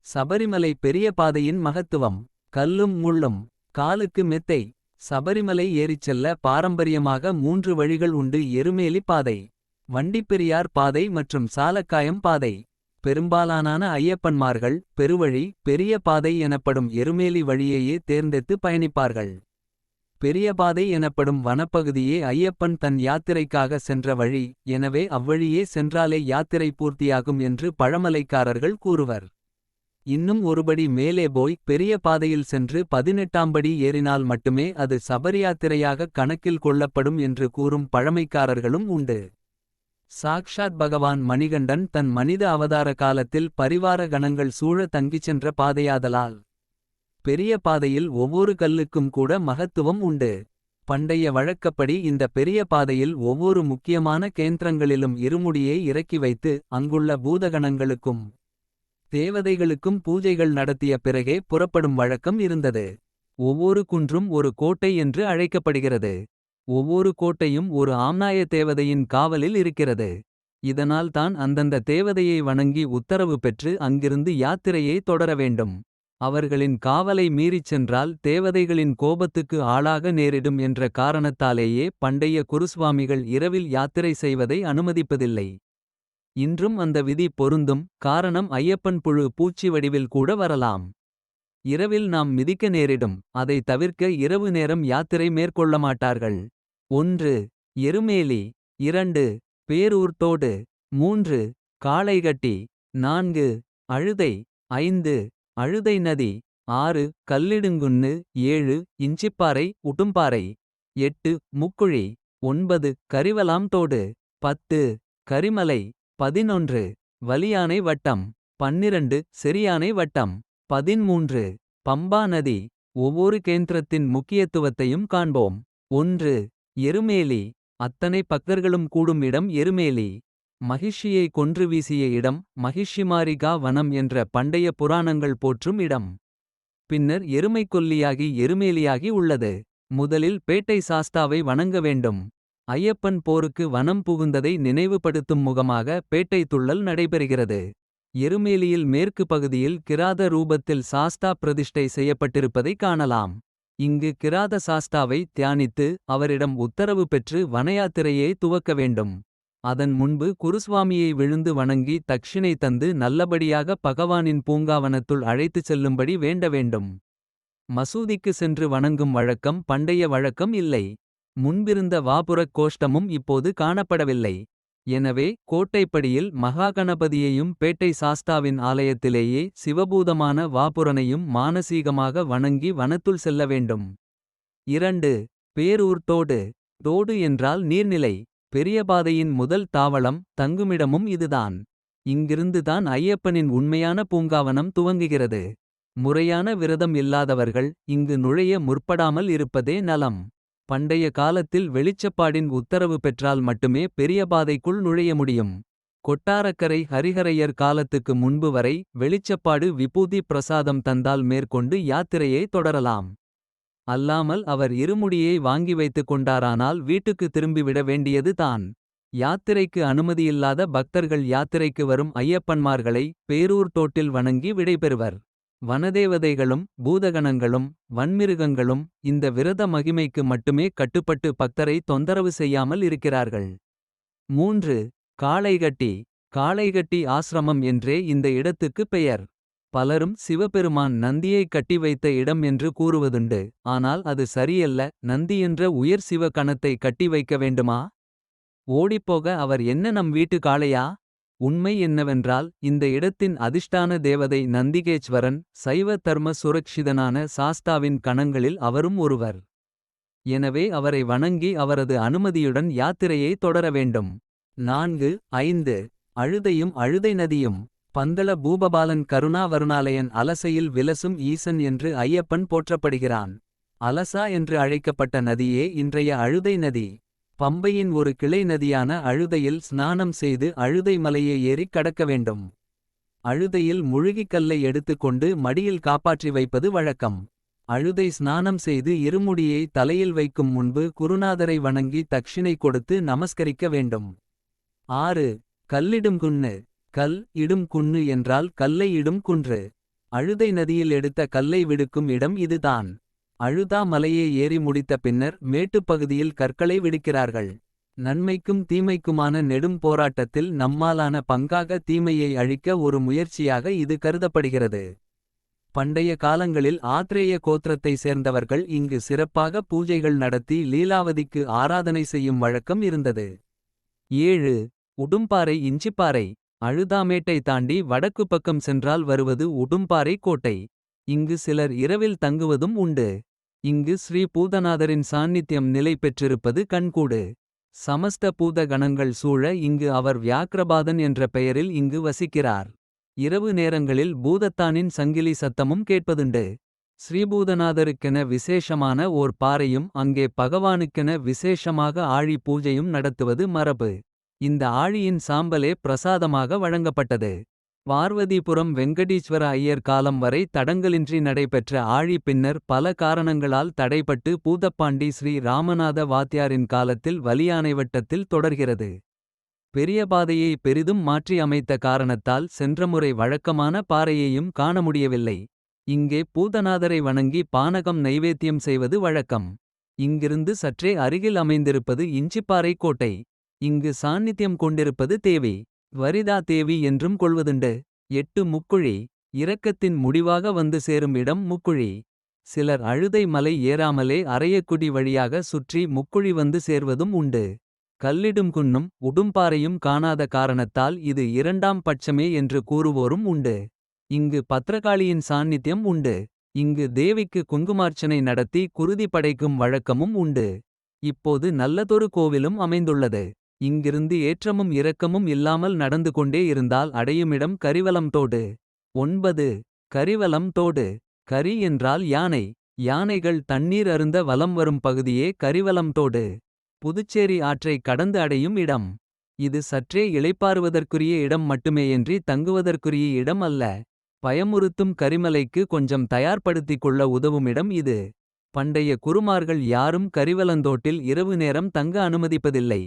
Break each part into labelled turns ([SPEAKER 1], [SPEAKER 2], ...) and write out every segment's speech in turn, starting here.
[SPEAKER 1] சபரிமலை பெரிய பாதையின் மகத்துவம். கல்லும் முள்ளும். காலுக்கு மெத்தை. சபரிமலை ஏறிச் செல்ல பாரம்பரியமாக 3 வழிகள் உண்டு. எருமேலி பாதை, வண்டிப்பெரியார் பாதை மற்றும் சாலக்காயம் பாதை. பெரும்பாலான ஐயப்பன்மார்கள் பெருவழி பெரிய பாதை எனப்படும் எருமேலி வழியையே தேர்ந்தெடுத்து பயணிப்பார்கள். பெரிய பாதை எனப்படும் வனப்பகுதியே ஐயப்பன் தன் யாத்திரைக்காக சென்ற வழி. எனவே அவ்வழியே சென்றாலே யாத்திரை பூர்த்தியாகும் என்று பழமலைக்காரர்கள் கூறுவர். இன்னும் ஒருபடி மேலே போய் பெரிய பாதையில் சென்று 18ஆம் படி ஏறினால் மட்டுமே அது சபரியாத்திரையாக கணக்கில் கொள்ளப்படும் என்று கூறும் பழமைக்காரர்களும் உண்டு. சாக்ஷாத் பகவான் மணிகண்டன் தன் மனித அவதார காலத்தில் பரிவார கணங்கள் சூழ தங்கிச் சென்ற பாதையாதலால் பெரிய பாதையில் ஒவ்வொரு கல்லுக்கும் கூட மகத்துவம் உண்டு. பண்டைய வழக்கப்படி இந்த பெரிய பாதையில் ஒவ்வொரு முக்கியமான கேந்திரங்களிலும் இருமுடியை இறக்கி வைத்து அங்குள்ள பூதகணங்களுக்கும் தேவதைகளுக்கும் பூஜைகள் நடத்திய பிறகே புறப்படும் வழக்கம் இருந்தது. ஒவ்வொரு குன்றும் ஒரு கோட்டை என்று அழைக்கப்படுகிறது. ஒவ்வொரு கோட்டையும் ஒரு ஆம்நாய தேவதையின் காவலில் இருக்கிறது. இதனால் தான் அந்தந்த தேவதையை வணங்கி உத்தரவு பெற்று அங்கிருந்து யாத்திரையை தொடர வேண்டும். அவர்களின் காவலை மீறிச் சென்றால் தேவதைகளின் கோபத்துக்கு ஆளாக நேரிடும் என்ற காரணத்தாலேயே பண்டைய குருசுவாமிகள் இரவில் யாத்திரை செய்வதை அனுமதிப்பதில்லை. இன்றும் அந்த விதி பொருந்தும். காரணம் ஐயப்பன் புழு பூச்சி வடிவில் கூட வரலாம். இரவில் நாம் மிதிக்க நேரிடும். அதை தவிர்க்க இரவு நேரம் யாத்திரை மேற்கொள்ளமாட்டார்கள். 1. எருமேலி. 2. பேரூர் தோடு. 3. காளைகட்டி. 4. அழுதை. 5. அழுதை நதி. 6. கல்லிடுங்குன்னு. 7. இஞ்சிப்பாறை உடும்பாறை. 8. முக்குழி. 9. கரிவலாம் தோடு. 10. கரிமலை. 11. வலியானை வட்டம். 12. செரியானை வட்டம். 13. பம்பா நதி. ஒவ்வொரு கேந்திரத்தின் முக்கியத்துவத்தையும் காண்போம். 1. எருமேலி. அத்தனை பக்தர்களும் கூடும் இடம் எருமேலி. மகிஷியை கொன்று வீசிய இடம் மகிஷிமாரிகா வனம் என்ற பண்டைய புராணங்கள் போற்றும் இடம். பின்னர் எருமைக்கொல்லியாகி எருமேலியாகி உள்ளது. முதலில் பேட்டை சாஸ்தாவை வணங்க வேண்டும். ஐயப்பன் போருக்கு வனம் புகுந்ததை நினைவுபடுத்தும் முகமாக பேட்டை துள்ளல் நடைபெறுகிறது. எருமேலியில் மேற்கு பகுதியில் கிராத ரூபத்தில் சாஸ்தா பிரதிஷ்டை செய்யப்பட்டிருப்பதை காணலாம். இங்கு கிராத சாஸ்தாவை தியானித்து அவரிடம் உத்தரவு பெற்று வனயாத்திரையை துவக்க வேண்டும். அதன் முன்பு குருசுவாமியை விழுந்து வணங்கி தட்சிணை தந்து நல்லபடியாக பகவானின் பூங்காவனத்துள் அழைத்துச் செல்லும்படி வேண்ட வேண்டும். மசூதிக்கு சென்று வணங்கும் வழக்கம் பண்டைய வழக்கம் இல்லை. முன்பிருந்த வாபுரக் கோஷ்டமும் இப்போது காணப்படவில்லை. எனவே கோட்டைப்படியில் மகாகணபதியையும் பேட்டை சாஸ்தாவின் ஆலயத்திலேயே சிவபூதமான வாபுரனையும் மானசீகமாக வணங்கி வனத்துள் செல்ல வேண்டும். 2. பேரூர் தோடு. தோடு என்றால் நீர்நிலை. பெரியபாதையின் முதல் தாவளம் தங்குமிடமும் இதுதான். இங்கிருந்துதான் ஐயப்பனின் உண்மையான பூங்காவனம் துவங்குகிறது. முறையான விரதம் இல்லாதவர்கள் இங்கு நுழைய முற்படாமல் இருப்பதே நலம். பண்டைய காலத்தில் வெளிச்சப்பாடின் உத்தரவு பெற்றால் மட்டுமே பெரியபாதைக்குள் நுழைய முடியும். கொட்டாரக்கரை ஹரிஹரையர் காலத்துக்கு முன்பு வரை வெளிச்சப்பாடு விபூதி பிரசாதம் தந்தால் மேற்கொண்டு யாத்திரையை தொடரலாம். அல்லாமல் அவர் இருமுடியை வாங்கி வைத்துக் கொண்டாரானால் வீட்டுக்கு திரும்பிவிட வேண்டியது தான். யாத்திரைக்கு அனுமதியில்லாத பக்தர்கள் யாத்திரைக்கு வரும் ஐயப்பன்மார்களை பேரூர் தோட்டில் வணங்கி விடைபெறுவர். வனதேவதைகளும் பூதகணங்களும் வன்மிருகங்களும் இந்த விரத மகிமைக்கு மட்டுமே கட்டுப்பட்டு பக்தரை தொந்தரவு செய்யாமல் இருக்கிறார்கள். 3. காளைகட்டி. காளைகட்டி ஆசிரமம் என்றே இந்த இடத்துக்கு பெயர். பலரும் சிவபெருமான் நந்தியை கட்டி வைத்த இடம் என்று கூறுவதுண்டு. ஆனால் அது சரியல்ல. நந்தி என்ற உயர் சிவ கணத்தை கட்டி வைக்க வேண்டுமா? ஓடிப்போக அவர் என்ன நம் வீட்டு காளையா? உண்மை என்னவென்றால் இந்த இடத்தின் அதிஷ்டான தேவதை நந்திகேச்வரன் சைவ தர்ம சுரக்ஷிதனான சாஸ்தாவின் கணங்களில் அவரும் ஒருவர். எனவே அவரை வணங்கி அவரது அனுமதியுடன் யாத்திரையை தொடர வேண்டும். 4. 5. அழுதையும் அழுதை நதியும். பந்தள பூபபாலன் கருணாவருணாலயன் அலசையில் விலசும் ஈசன் என்று ஐயப்பன் போற்றப்படுகிறான். அலசா என்று அழைக்கப்பட்ட நதியே இன்றைய அழுதை நதி. பம்பையின் ஒரு கிளை நதியான அழுதையில் ஸ்நானம் செய்து அழுதை மலையை ஏறிக் கடக்க வேண்டும். அழுதையில் முழுகிக்கல்லை எடுத்துக்கொண்டு மடியில் காப்பாற்றி வைப்பது வழக்கம். அழுதை ஸ்நானம் செய்து இருமுடியை தலையில் வைக்கும் முன்பு குருநாதரை வணங்கி தட்சிணை கொடுத்து நமஸ்கரிக்க வேண்டும். 6. கல்லிடும் குன்னு. கல் இடும் குன்னு என்றால் கல்லை இடும் குன்று. அழுதை நதியில் எடுத்த கல்லை விடுக்கும் இடம் இதுதான். அழுதா மலையை ஏறி முடித்த பின்னர் மேட்டுப்பகுதியில் கற்களை விடுக்கிறார்கள். நன்மைக்கும் தீமைக்குமான நெடும் போராட்டத்தில் நம்மாலான பங்காக தீமையை அழிக்க ஒரு முயற்சியாக இது கருதப்படுகிறது. பண்டைய காலங்களில் ஆத்ரேய கோத்திரத்தை சேர்ந்தவர்கள் இங்கு சிறப்பாக பூஜைகள் நடத்தி லீலாவதிக்கு ஆராதனை செய்யும் வழக்கம் இருந்தது. 7. உடும்பாறை இஞ்சிப்பாறை. அழுதாமேட்டை தாண்டி வடக்கு பக்கம் சென்றால் வருவது உடும்பாறை கோட்டை. இங்கு சிலர் இரவில் தங்குவதும் உண்டு. இங்கு ஸ்ரீ பூதநாதரின் சாநித்தியம் நிலை பெற்றிருப்பது கண்கூடு. சமஸ்த பூத கணங்கள் சூழ இங்கு அவர் வியாக்ரபாதன் என்ற பெயரில் இங்கு வசிக்கிறார். இரவு நேரங்களில் பூதத்தானின் சங்கிலி சத்தமும் கேட்பதுண்டு. ஸ்ரீபூதநாதருக்கென விசேஷமான ஓர் பாறையும் அங்கே பகவானுக்கென விசேஷமாக ஆழி பூஜையும் நடத்துவது மரபு. இந்த ஆழியின் சாம்பலே பிரசாதமாக வழங்கப்பட்டது. பார்வதிபுரம் வெங்கடீஸ்வர ஐயர் காலம் வரை தடங்கலின்றி நடைபெற்ற ஆழி பின்னர் பல காரணங்களால் தடைபட்டு பூதப்பாண்டி ஸ்ரீ ராமநாத வாத்தியாரின் காலத்தில் வலியானை வட்டத்தில் தொடர்கிறது. பெரிய பாதையை பெரிதும் மாற்றி அமைத்த காரணத்தால் சென்றமுறை வழக்கமான பாறையையும் காண முடியவில்லை. இங்கே பூதநாதரை வணங்கி பானகம் நைவேத்தியம் செய்வது வழக்கம். இங்கிருந்து சற்றே அருகில் அமைந்திருப்பது இஞ்சிப்பாறை கோட்டை. இங்கு சாநித்தியம் கொண்டிருப்பது தேவி வரிதா தேவி என்றும் கொள்வதுண்டு. 8 முக்குழி. இரக்கத்தின் முடிவாக வந்து சேரும் இடம் முக்குழி. சிலர் அழுதை மலை ஏறாமலே அரையக்குடி வழியாக சுற்றி முக்குழி வந்து சேர்வதும் உண்டு. கல்லிடும் குன்னும் உடும்பாறையும் காணாத காரணத்தால் இது இரண்டாம் பட்சமே என்று கூறுவோரும் உண்டு. இங்கு பத்ரகாளியின் சாநித்தியம் உண்டு. இங்கு தேவிக்கு குங்குமார்ச்சனை நடத்தி குருதி படைக்கும் வழக்கமும் உண்டு. இப்போது நல்லதொரு கோவிலும் அமைந்துள்ளது. இங்கிருந்து ஏற்றமும் இரக்கமும் இல்லாமல் நடந்து கொண்டே இருந்தால் அடையுமிடம் கரிவலம் தோடு. 9. கரிவலம் தோடு. கரி என்றால் யானை. யானைகள் தண்ணீர் அருந்த வலம் வரும் பகுதியே கரிவலம் தோடு. புதுச்சேரி ஆற்றை கடந்து அடையும் இடம். இது சற்றே இளைப்பாறுவதற்குரிய இடம் மட்டுமேயன்றி தங்குவதற்குரிய இடம் அல்ல. பயமுறுத்தும் கரிமலைக்கு கொஞ்சம் தயார்படுத்திக் கொள்ள உதவுமிடம் இது. பண்டைய குருமார்கள் யாரும் கரிவலந்தோட்டில் இரவு நேரம் தங்க அனுமதிப்பதில்லை.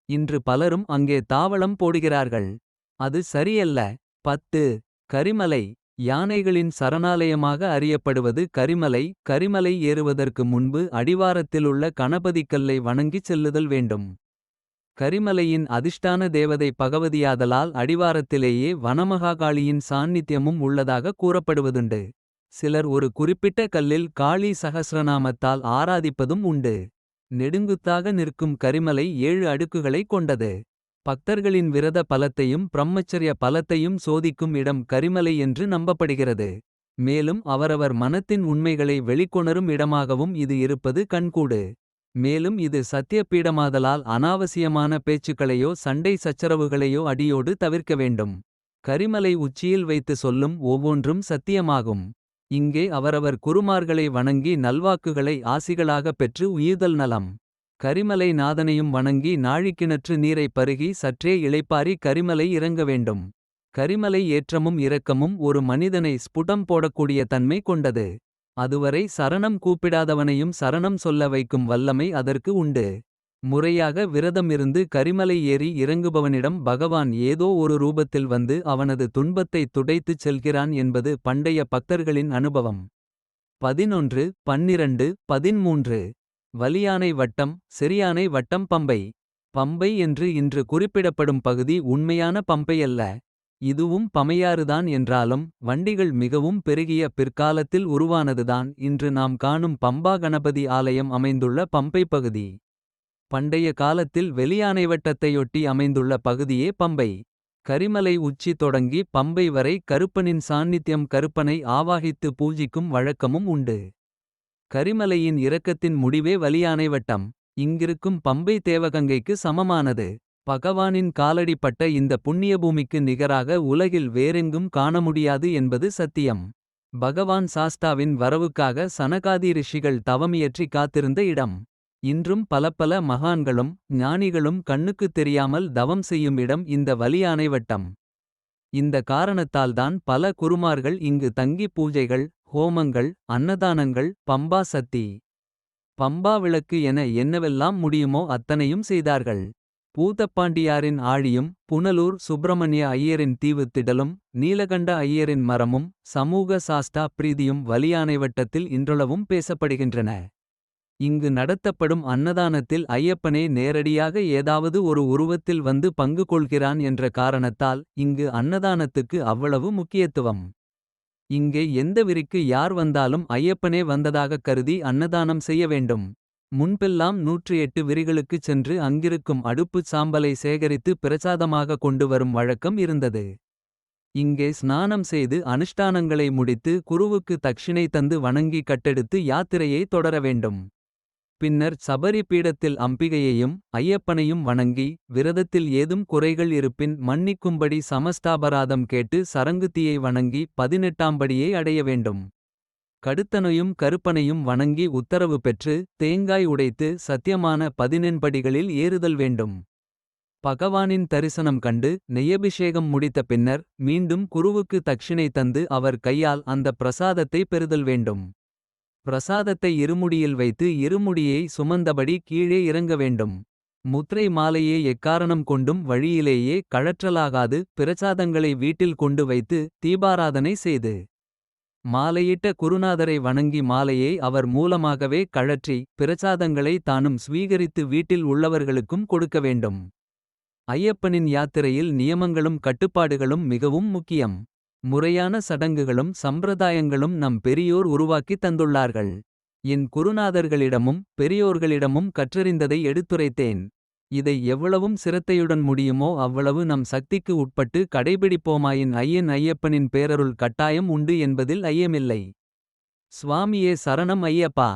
[SPEAKER 1] இன்று பலரும் அங்கே தாவளம் போடுகிறார்கள். அது சரியல்ல. 10. கரிமலை. யானைகளின் சரணாலயமாக அறியப்படுவது கரிமலை. கரிமலை ஏறுவதற்கு முன்பு அடிவாரத்திலுள்ள கணபதிக்கல்லை வணங்கிச் செல்லுதல் வேண்டும். கரிமலையின் அதிஷ்டான தேவதை பகவதியாதலால் அடிவாரத்திலேயே வனமகாகாளியின் சாநித்தியமும் உள்ளதாக கூறப்படுவதுண்டு. சிலர் ஒரு குறிப்பிட்ட கல்லில் காளி சகஸ்ரநாமத்தால் ஆராதிப்பதும் உண்டு. நெடுங்குத்தாக நிற்கும் கரிமலை 7 அடுக்குகளை கொண்டது. பக்தர்களின் விரத பலத்தையும் பிரம்மச்சரிய பலத்தையும் சோதிக்கும் இடம் கரிமலை என்று நம்பப்படுகிறது. மேலும் அவரவர் மனத்தின் உண்மைகளை வெளிக்கொணரும் இடமாகவும் இது இருப்பது கண்கூடு. மேலும் இது சத்திய பீடமாதலால் அனாவசியமான பேச்சுக்களையோ சண்டை சச்சரவுகளையோ அடியோடு தவிர்க்க வேண்டும். கரிமலை உச்சியில் வைத்து சொல்லும் ஒவ்வொன்றும் சத்தியமாகும். இங்கே அவரவர் குருமார்களை வணங்கி நல்வாக்குகளை ஆசிகளாகப் பெற்று உயிர்தல் நலம். கரிமலை நாதனையும் வணங்கி நாழிக்கிணற்று நீரை பருகி சற்றே இளைப்பாரி கரிமலை இறங்க வேண்டும். கரிமலை ஏற்றமும் இரக்கமும் ஒரு மனிதனை ஸ்புடம் போடக்கூடிய தன்மை கொண்டது. அதுவரை சரணம் கூப்பிடாதவனையும் சரணம் சொல்ல வைக்கும் வல்லமை அதற்கு உண்டு. முறையாக விரதம் இருந்து கரிமலை ஏறி இறங்குபவனிடம் பகவான் ஏதோ ஒரு ரூபத்தில் வந்து அவனது துன்பத்தை துடைத்துச் செல்கிறான் என்பது பண்டைய பக்தர்களின் அனுபவம். 11, 12, 13. வலியானை வட்டம் செரியானை வட்டம் பம்பை. பம்பை என்று இன்று குறிப்பிடப்படும் பகுதி உண்மையான பம்பை அல்ல. இதுவும் பமையாறுதான் என்றாலும் வண்டிகள் மிகவும் பெருகிய பிற்காலத்தில் உருவானதுதான் இன்று நாம் காணும் பம்பா கணபதி ஆலயம் அமைந்துள்ள பம்பை பகுதி. பண்டைய காலத்தில் வெளியானை வட்டத்தையொட்டி அமைந்துள்ள பகுதியே பம்பை. கரிமலை உச்சி தொடங்கி பம்பை வரை கருப்பனின் சாநித்தியம் கருப்பனை ஆவாகித்து பூஜிக்கும் வழக்கமும் உண்டு. கரிமலையின் இரக்கத்தின் முடிவே வலியானை வட்டம். இங்கிருக்கும் பம்பை தேவகங்கைக்கு சமமானது. பகவானின் காலடிப்பட்ட இந்த புண்ணிய பூமிக்கு நிகராக உலகில் வேறெங்கும் காண முடியாது என்பது சத்தியம். பகவான் சாஸ்தாவின் வரவுக்காக சனகாதி ரிஷிகள் தவமியற்றி காத்திருந்த இடம். இன்றும் பலப்பல மகான்களும் ஞானிகளும் கண்ணுக்குத் தெரியாமல் தவம் செய்யும் இடம் இந்த வலியானை வட்டம். இந்த காரணத்தால்தான் பல குருமார்கள் இங்கு தங்கி பூஜைகள் ஹோமங்கள் அன்னதானங்கள் பம்பா சத்தி பம்பா விளக்கு என என்னவெல்லாம் முடியுமோ அத்தனையும் செய்தார்கள். பூதப்பாண்டியாரின் ஆழியும் புனலூர் சுப்பிரமணிய ஐயரின் தீவுத்திடலும். நீலகண்ட ஐயரின் மரமும் சமூக சாஸ்தா பிரீதியும் வலியானை வட்டத்தில் இன்றளவும் பேசப்படுகின்றன. இங்கு நடத்தப்படும் அன்னதானத்தில் ஐயப்பனே நேரடியாக ஏதாவது ஒரு உருவத்தில் வந்து பங்கு கொள்கிறான் என்ற காரணத்தால் இங்கு அன்னதானத்துக்கு அவ்வளவு முக்கியத்துவம். இங்கே எந்த விரிக்கு யார் வந்தாலும் ஐயப்பனே வந்ததாகக் கருதி அன்னதானம் செய்ய வேண்டும். முன்பெல்லாம் 108 விரிகளுக்குச் சென்று அங்கிருக்கும் அடுப்புச் சாம்பலை சேகரித்து பிரசாதமாக கொண்டு வரும் வழக்கம் இருந்தது. இங்கே ஸ்நானம் செய்து அனுஷ்டானங்களை முடித்து குருவுக்கு தட்சிணை தந்து வணங்கி கட்டெடுத்து யாத்திரையை தொடர வேண்டும். பின்னர் சபரி பீடத்தில் அம்பிகையையும் ஐயப்பனையும் வணங்கி. விரதத்தில் ஏதும் குறைகள் இருப்பின் மன்னிக்கும்படி சமஸ்தாபராதம் கேட்டு சரங்குத்தியை வணங்கி 18ஆம் படியை அடைய வேண்டும். கடுத்தனையும் கருப்பனையும் வணங்கி உத்தரவு பெற்று. தேங்காய் உடைத்து சத்தியமான 18 படிகளில் ஏறுதல் வேண்டும். பகவானின் தரிசனம் கண்டு நெய்யபிஷேகம் முடித்த பின்னர். மீண்டும் குருவுக்கு தட்சிணை தந்து அவர் கையால் அந்த பிரசாதத்தை பெறுதல் வேண்டும். பிரசாதத்தை இருமுடியில் வைத்து இருமுடியை சுமந்தபடி கீழே இறங்க வேண்டும். முத்ரை மாலையே எக்காரணம் கொண்டும் வழியிலேயே கழற்றலாகாது. பிரசாதங்களை வீட்டில் கொண்டு வைத்து தீபாராதனை செய்து. மாலையிட்ட குருநாதரை வணங்கி மாலையை அவர் மூலமாகவே கழற்றி. பிரசாதங்களை தானும் ஸ்வீகரித்து வீட்டில் உள்ளவர்களுக்கும் கொடுக்க வேண்டும். ஐயப்பனின் யாத்திரையில் நியமங்களும் கட்டுப்பாடுகளும் மிகவும் முக்கியம். முறையான சடங்குகளும் சம்பிரதாயங்களும் நம் பெரியோர் உருவாக்கி தந்துள்ளார்கள். என் குருநாதர்களிடமும் பெரியோர்களிடமும் கற்றறிந்ததை எடுத்துரைத்தேன். இதை எவ்வளவும் சிரத்தையுடன் முடியுமோ அவ்வளவு நம் சக்திக்கு உட்பட்டு கடைபிடிப்போமாயின் ஐயப்பனின் பேரருள் கட்டாயம் உண்டு என்பதில் ஐயமில்லை. சுவாமியே சரணம் ஐயப்பா.